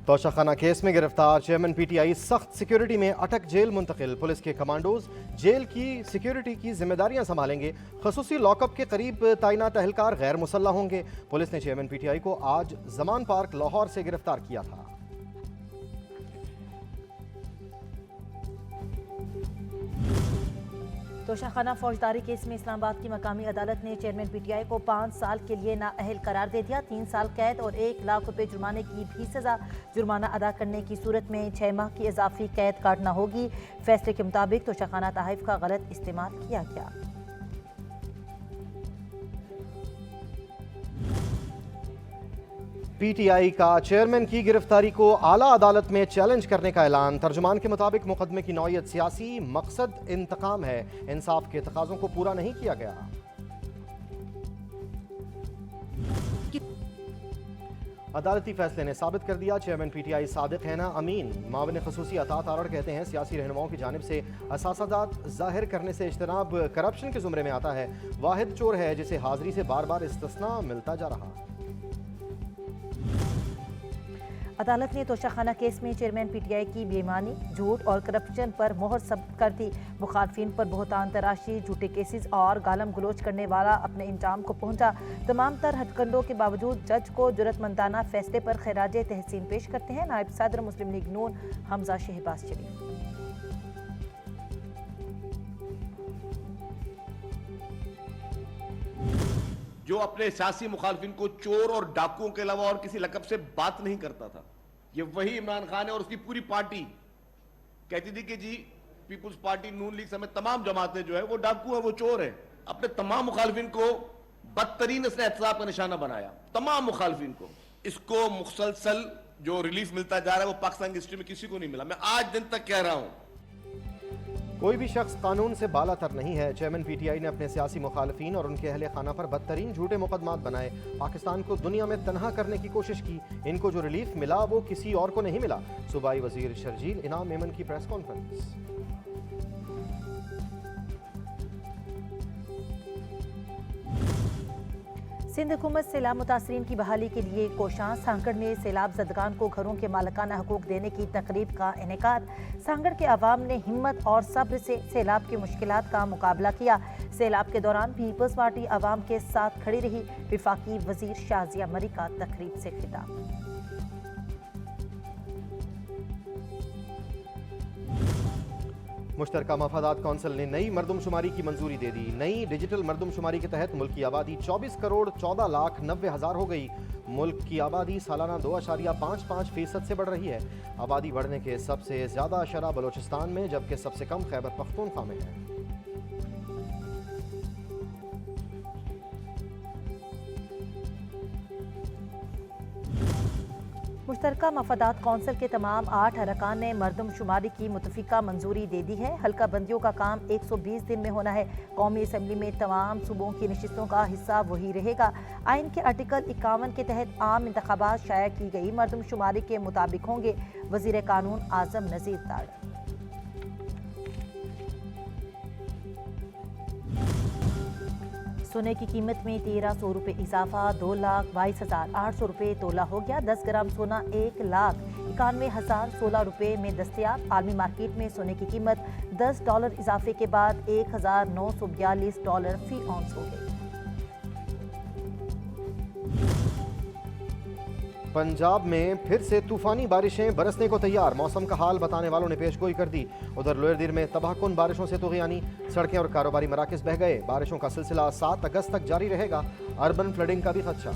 Toshakhana case में गिरफ्तार chairman PTI सख्त सिक्योरिटी में अटक जेल मुंतकिल। पुलिस के कमांडोज जेल की सिक्योरिटी की जिम्मेदारियां संभालेंगे। खसूसी लॉकअप के करीब तैनात एहलकार गैर मुसल्लह होंगे। पुलिस ने चेयरमैन पीटीआई को आज जमान पार्क लाहौर से गिरफ्तार किया था। तोशाखाना फौजदारी केस में इस्लामाबाद की मकामी अदालत ने चेयरमैन पीटीआई को 5 साल के लिए नाअहल करार दे दिया। 3 साल कैद और 1 लाख रुपए जुर्माने की भी सजा। जुर्माना अदा करने की सूरत में 6 माह की इजाफी कैद काटना होगी। फैसले के मुताबिक तोशाखाना तहफ़ का गलत इस्तेमाल किया गया। पीटीआई का चेयरमैन की गिरफ्तारी को आला अदालत में चैलेंज करने का ऐलान। तर्जुमान के मुताबिक मुकदमे की नौयत सियासी, मकसद इंतकाम है। इंसाफ के तकाज़ों को पूरा नहीं किया गया। अदालती फैसले ने साबित कर दिया चेयरमैन पीटीआई सादिक है ना अमीन। मावन खसूसी अतात आरड़ कहते हैं सियासी रहनुमाओं की जानिब से असासादात जाहिर करने से इज्तनाब करप्शन के जुमरे में आता है। वाहिद चोर है जिसे हाजिरी से बार बार इस्तिस्ना मिलता जा रहा। अदालत ने तोशाखाना केस में चेयरमैन पीटीआई की बेईमानी, झूठ और करप्शन पर मोहर जब्त कर दी। मुखालफिन पर बहुतान तराशी, झूठे केसेस और गालम गलोच करने वाला अपने इंजाम को पहुंचा। तमाम तर हथकंडों के बावजूद जज को जुर्रतमंदाना फैसले पर खैराज तहसीन पेश करते हैं नायब सदर मुस्लिम लीग नून हमजा शहबाज शरीफ। जो अपने सियासी मुखालफिन को चोर और डाकुओं के अलावा और किसी लकब से बात नहीं करता था, ये वही इमरान खान है और उसकी पूरी पार्टी कहती थी कि जी पीपुल्स पार्टी, नून लीग समेत तमाम जमातें जो है वो डाकू है, वो चोर है। अपने तमाम मुखालफिन को बदतरीन इसने एहतसाब का निशाना बनाया, तमाम मुखालफिन को। इसको मुसलसल जो रिलीफ मिलता जा रहा है वो पाकिस्तान की हिस्ट्री में किसी को नहीं मिला। मैं आज दिन तक कह रहा हूं कोई भी शख्स कानून से बालातर नहीं है। चेयरमैन पीटीआई ने अपने सियासी मुखालफिन और उनके अहले खाना पर बदतरीन झूठे मुकदमात बनाए। पाकिस्तान को दुनिया में तनहा करने की कोशिश की। इनको जो रिलीफ मिला वो किसी और को नहीं मिला। सूबाई वजीर शर्जील इनाम मेमन की प्रेस कॉन्फ्रेंस। सिंध हुकूमत सैलाब मुतासरीन की बहाली के लिए कोशां। सांगड़ में सैलाब ज़दगान को घरों के मालिकाना हकूक देने की तकरीब का इनेकाद। सांगड़ के अवाम ने हिम्मत और सब्र से सैलाब की मुश्किलात का मुकाबला किया। सैलाब के दौरान पीपल्स पार्टी अवाम के साथ खड़ी रही। वफाकी वजीर शाजिया मरी का तकरीब से खिताब। मुश्तरका मफादात कौंसिल ने नई मरदमशुमारी की मंजूरी दे दी। नई डिजिटल मरदमशुमारी के तहत मुल्क की आबादी 24 करोड़ 14 लाख 90 हज़ार हो गई। मुल्क की आबादी सालाना 2.55% से बढ़ रही है। आबादी बढ़ने के सबसे ज़्यादा शरह बलोचिस्तान में जबकि सबसे कम खैबर पख्तूनख्वा में है। मुश्तरका मफादात कौंसिल के तमाम 8 अरकान ने मरदमशुमारी की मुतफिका मंजूरी दे दी है। हल्का बंदियों का काम 120 दिन में होना है। कौमी असम्बली में तमाम सूबों की नशिस्तों का हिस्सा वही रहेगा। आइन के आर्टिकल 51 के तहत आम इंतखाबात शाया की गई मरदमशुमारी के मुताबिक होंगे। वजीर कानून आजम नजीर ताड़। सोने की कीमत में 1300 रुपये इजाफा। 2,22,800 रुपये तोला हो गया। 10 ग्राम सोना 1,91,016 रुपये में दस्तयाब। आलमी मार्केट में सोने की कीमत $10 इजाफे के बाद $1,942 फी औंस हो गई। पंजाब में फिर से तूफानी बारिशें बरसने को तैयार। मौसम का हाल बताने वालों ने पेशगोई कर दी। उधर लोअर दिर में तबाहकुन बारिशों से तुग़यानी, सड़कें और कारोबारी मराकज़ बह गए। बारिशों का सिलसिला 7 अगस्त तक जारी रहेगा। अर्बन फ्लडिंग का भी खदशा।